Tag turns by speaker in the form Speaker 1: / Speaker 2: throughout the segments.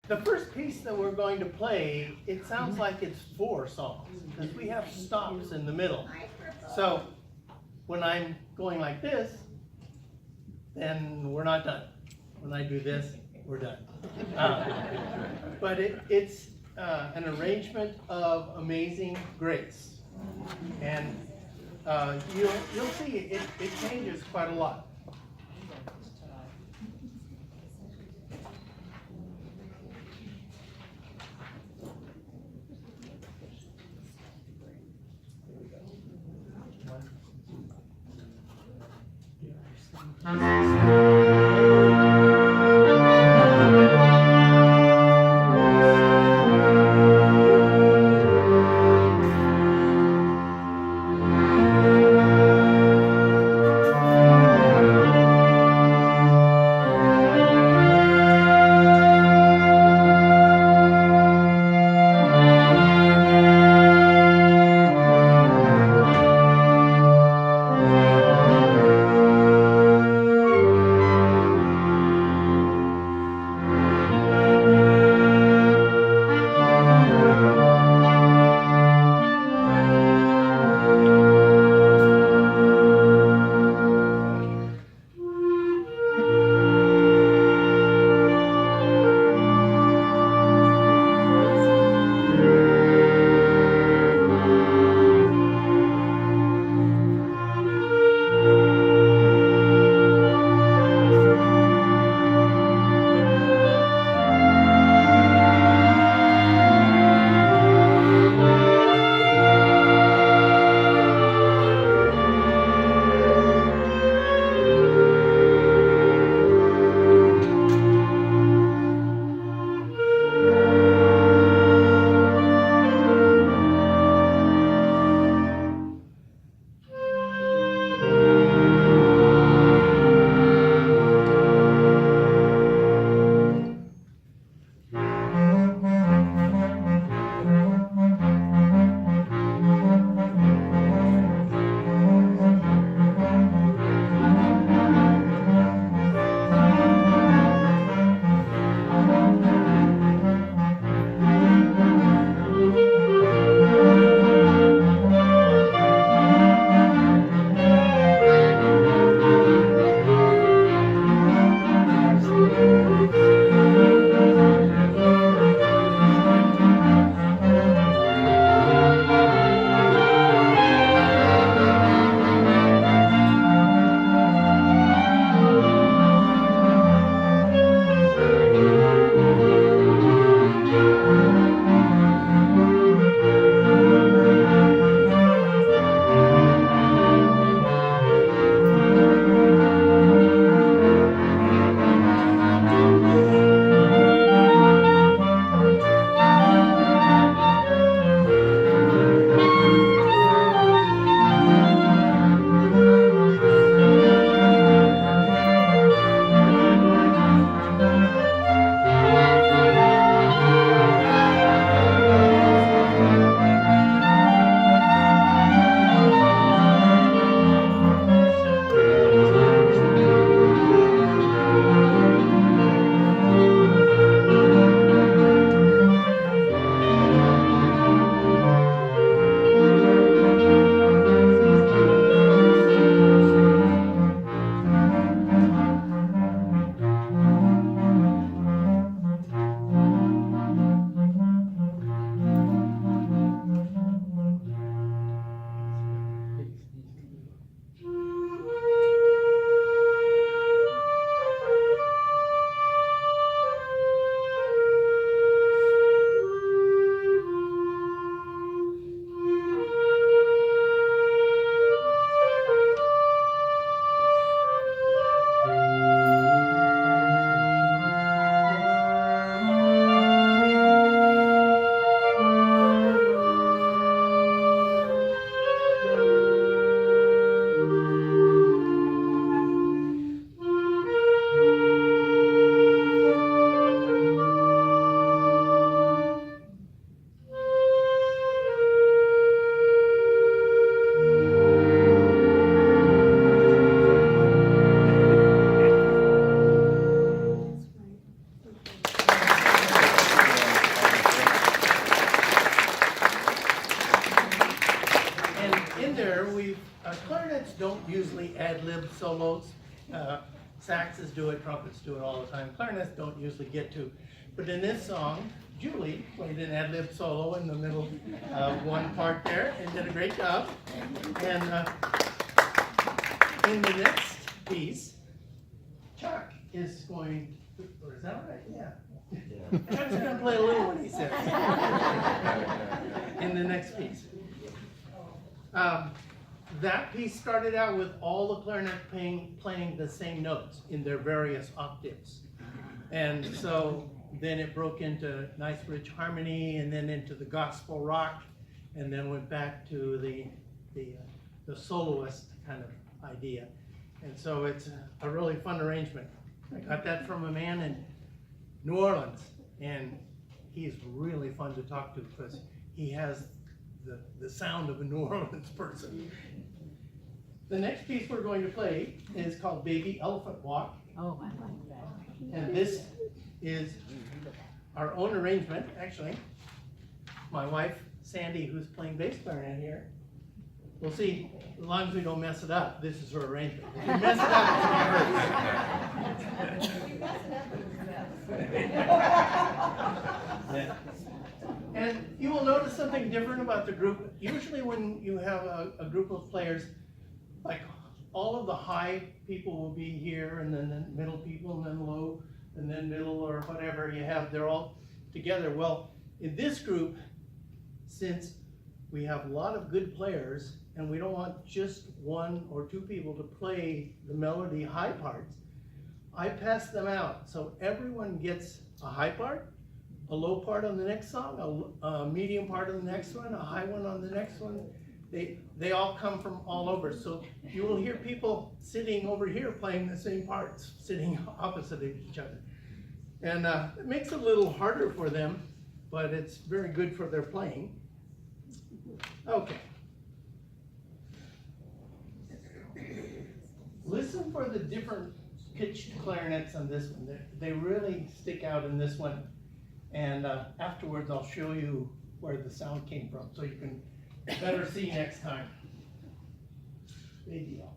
Speaker 1: The first piece that we're going to play, it sounds like it's 4 songs, because we have stops in the middle. So when I'm going like this, then we're not done. When I do this, we're done. But it's an arrangement of Amazing Grace. And you'll see it changes quite a lot. clarinets don't usually ad-lib solos. Saxes do it, trumpets do it all the time. Clarinets don't usually get to. But in this song, Julie played an ad-lib solo in the middle one part there and did a great job. And in the next piece, Chuck is going to, or is that right? Yeah. Chuck's going to play a little one, he said. In the next piece. That piece started out with all the clarinet playing the same notes in their various octaves. And so then it broke into nice rich harmony, and then into the gospel rock, and then went back to the soloist kind of idea. And so it's a really fun arrangement. I got that from a man in New Orleans, and he's really fun to talk to because he has the sound of a New Orleans person. The next piece we're going to play is called Baby Elephant Walk.
Speaker 2: Oh, I like that.
Speaker 1: And this is our own arrangement, actually. My wife, Sandy, who's playing bass clarinet here. We'll see, as long as we don't mess it up, this is her arrangement. If we mess it up, it's yeah. And you will notice something different about the group. Usually when you have a group of players, like all of the high people will be here, and then the middle people, and then low, and then middle, or whatever you have, they're all together. Well, in this group, since we have a lot of good players, and we don't want just one or two people to play the melody high parts, I pass them out. So everyone gets a high part, a low part on the next song, a medium part on the next one, a high one on the next one. They all come from all over. So you will hear people sitting over here playing the same parts, sitting opposite of each other. And it makes it a little harder for them, but it's very good for their playing. Okay. Listen for the different pitched clarinets on this one. They really stick out in this one. And afterwards I'll show you where the sound came from so you can better see next time. Big deal.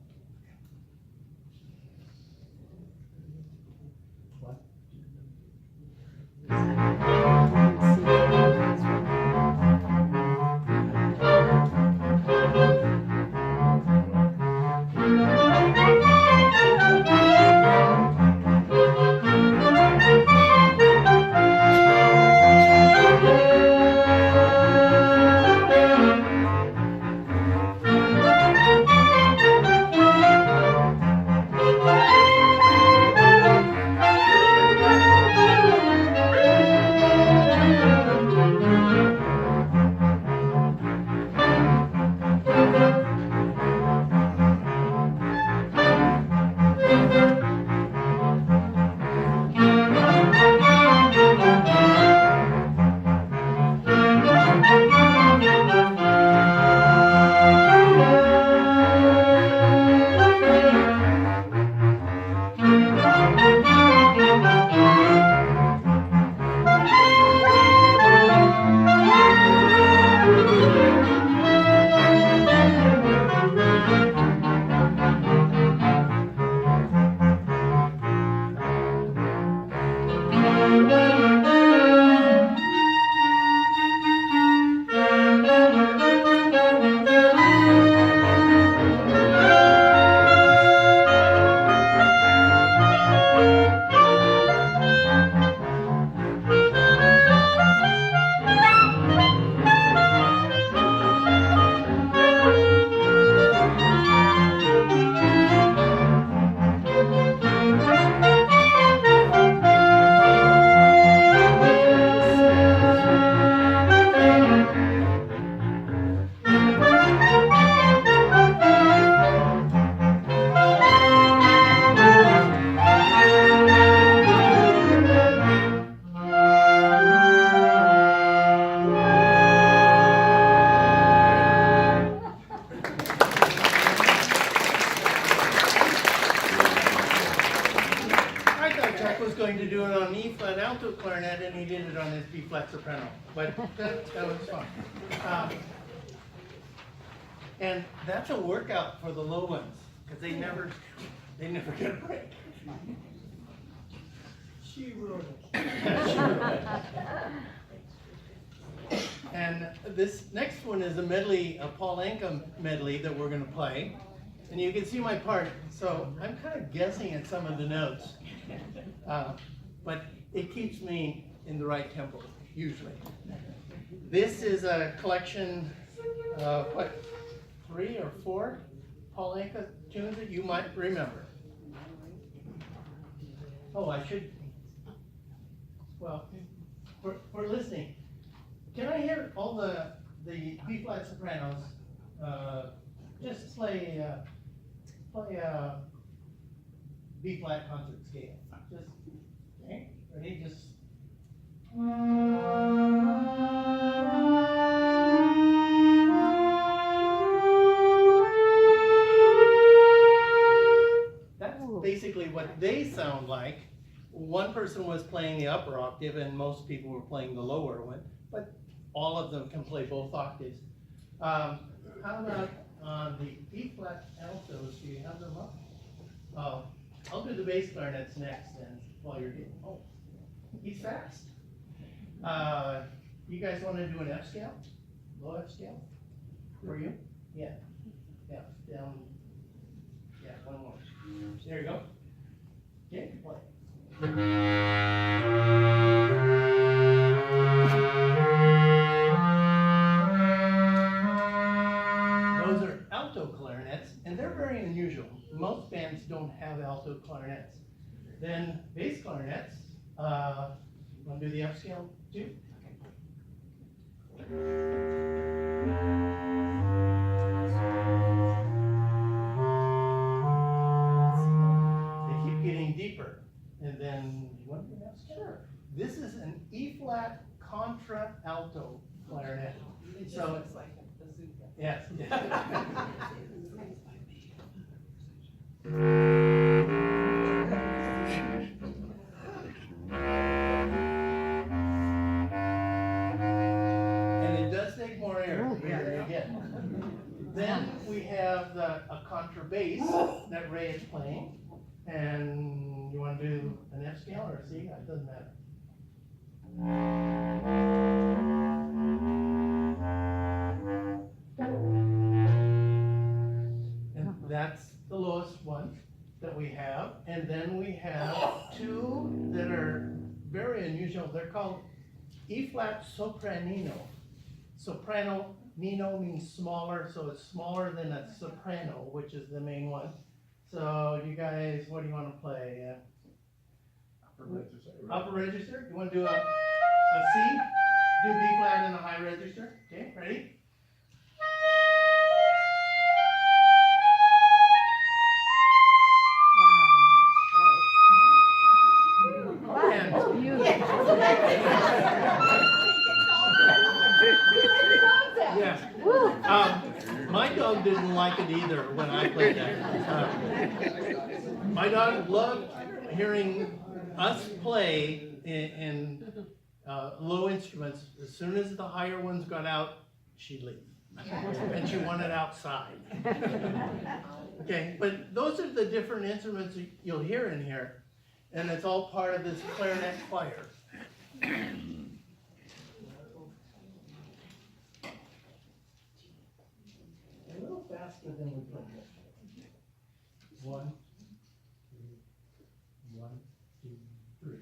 Speaker 1: Clarinet, and he did it on his B-flat soprano, but that was fun. And that's a workout for the low ones, because they never get a break.
Speaker 3: She wrote it.
Speaker 1: And this next one is a medley, a Paul Anka medley that we're going to play. And you can see my part, so I'm kind of guessing at some of the notes. But it keeps me in the right tempo, usually. This is a collection of, what, 3 or 4 Paul Anka tunes that you might remember. Oh, I should, well, we're listening. Can I hear all the B-flat sopranos just play B-flat concert scale? Just, okay, ready? Just. That's basically what they sound like. One person was playing the upper octave and most people were playing the lower one, but all of them can play both octaves. How about on the E-flat altos? Do you have them up? I'll do the bass clarinets next, and while you're getting, oh, he's fast. You guys want to do an F scale? Low F scale? For you? Yeah. Yeah, down. Yeah, one more. There you go. Okay, play. Those are alto clarinets, and they're very unusual. Most bands don't have alto clarinets. Then bass clarinets. Want to do the F scale too? They keep getting deeper. And then, you want to do an F scale? Sure. This is an E-flat contra alto clarinet. So it's like a bazooka. Yes. And it does take more air to hear it again. Then we have a contrabass that Ray is playing. And you want to do an F scale or a C? It doesn't matter. And that's the lowest one that we have. And then we have 2 that are very unusual. They're called E-flat sopranino. Soprano, nino means smaller, so it's smaller than a soprano, which is the main one. So you guys, what do you want to play?
Speaker 3: Upper register.
Speaker 1: Upper register? You want to do a C? Do B flat in a high register? Okay, ready?
Speaker 2: Wow, that's beautiful.
Speaker 1: Yes. My dog didn't like it either when I played that. My dog loved hearing us play in low instruments. As soon as the higher ones got out, she'd leave. And she wanted outside. Okay, but those are the different instruments you'll hear in here. And it's all part of this clarinet choir. A little faster than we played. 1, 2, 1, 2, 3.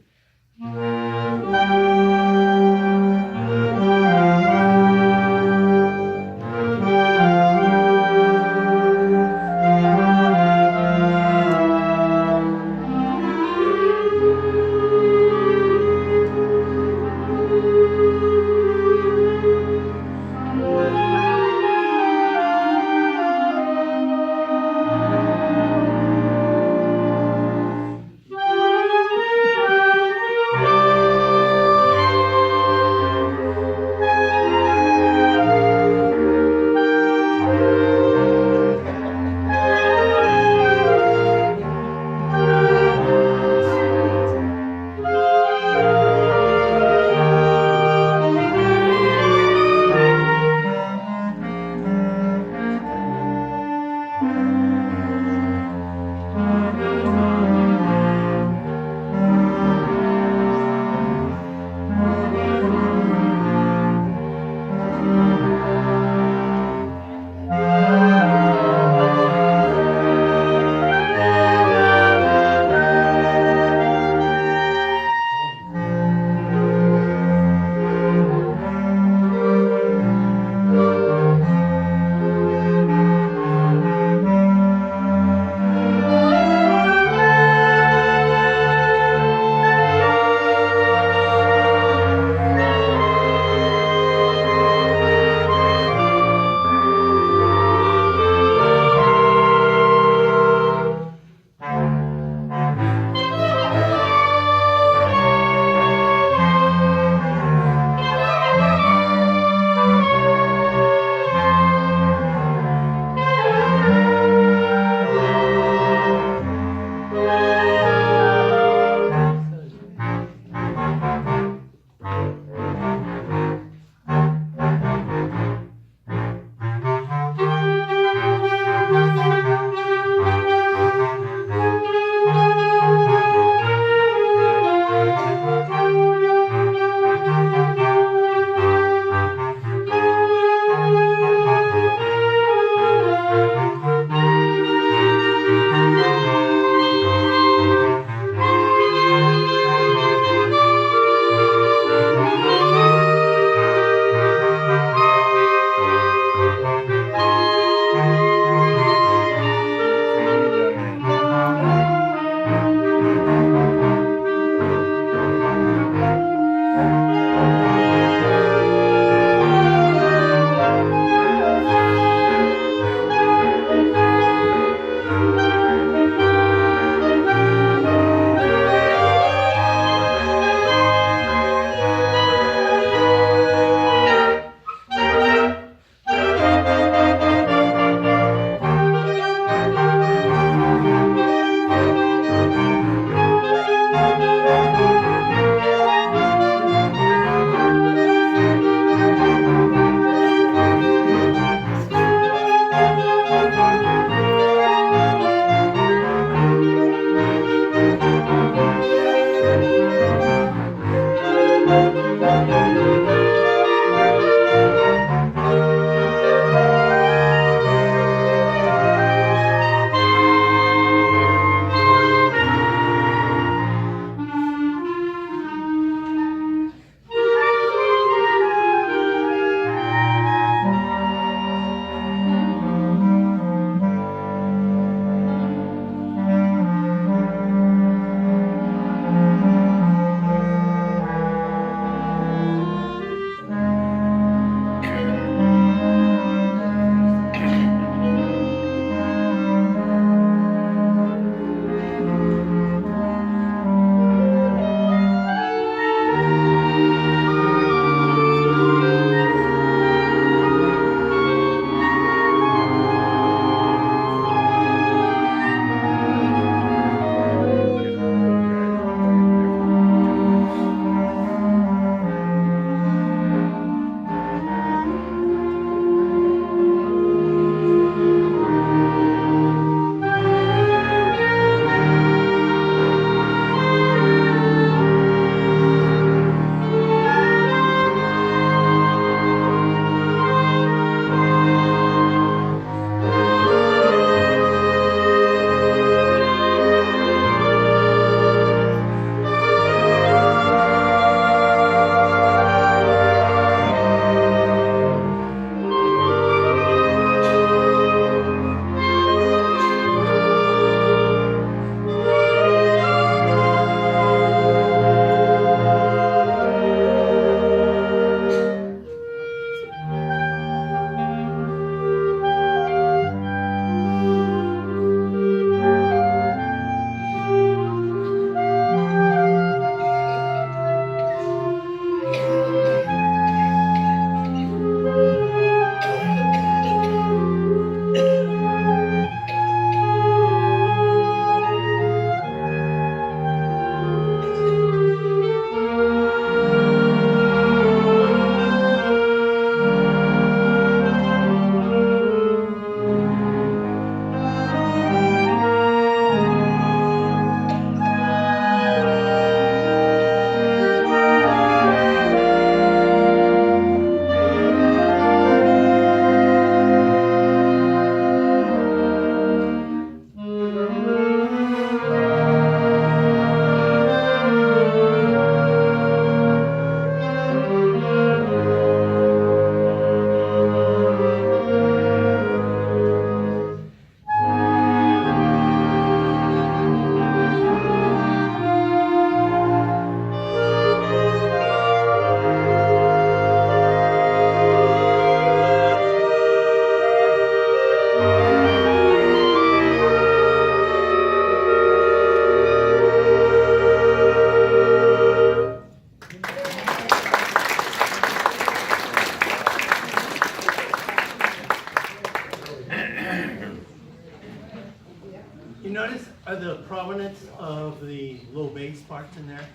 Speaker 1: You notice the prominence of the low bass parts in there?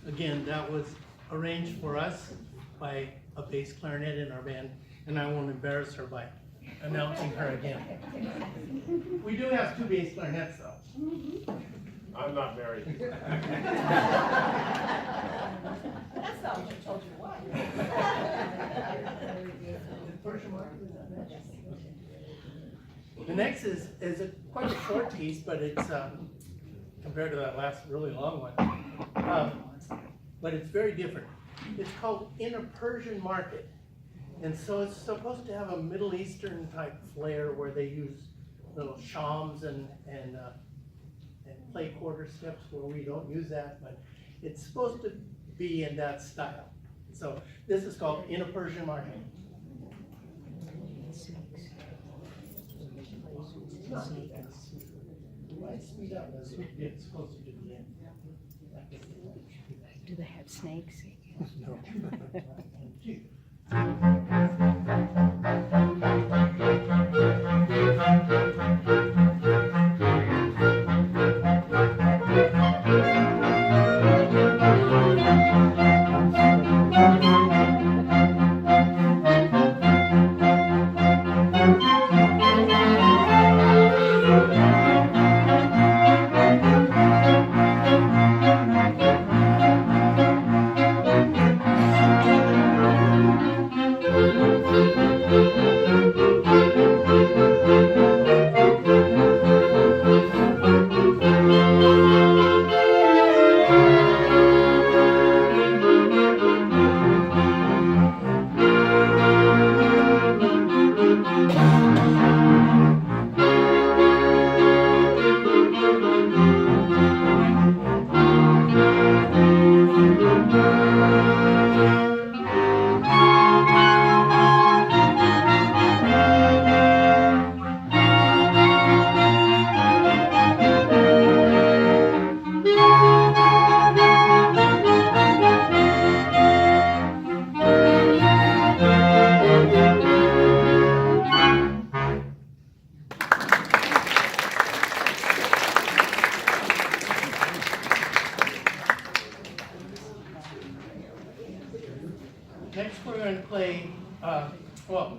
Speaker 1: Again, that was arranged for us by a bass clarinet in our band, and I won't embarrass her by announcing her again. We do have 2 bass clarinets though.
Speaker 3: I'm not married.
Speaker 4: That's not what you told your wife.
Speaker 1: The next is quite a short piece, but it's compared to that last really long one. But it's very different. It's called In a Persian Market. And so it's supposed to have a Middle Eastern type flair where they use little shams and play quarter steps where we don't use that, but it's supposed to be in that style. So this is called In a Persian Market. Speed up as it gets closer to the end.
Speaker 2: Do they have snakes?
Speaker 1: No. Next, we're going to play, well,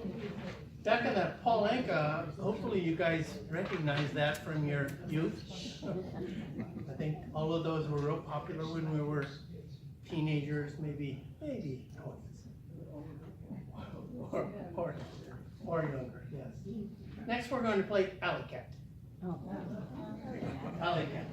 Speaker 1: back in that Paul Anka, hopefully you guys recognize that from your youth. I think all of those were real popular when we were teenagers, maybe 20s. Or younger, yes. Next, we're going to play Alley Cat.
Speaker 2: Oh.
Speaker 1: Alley Cat.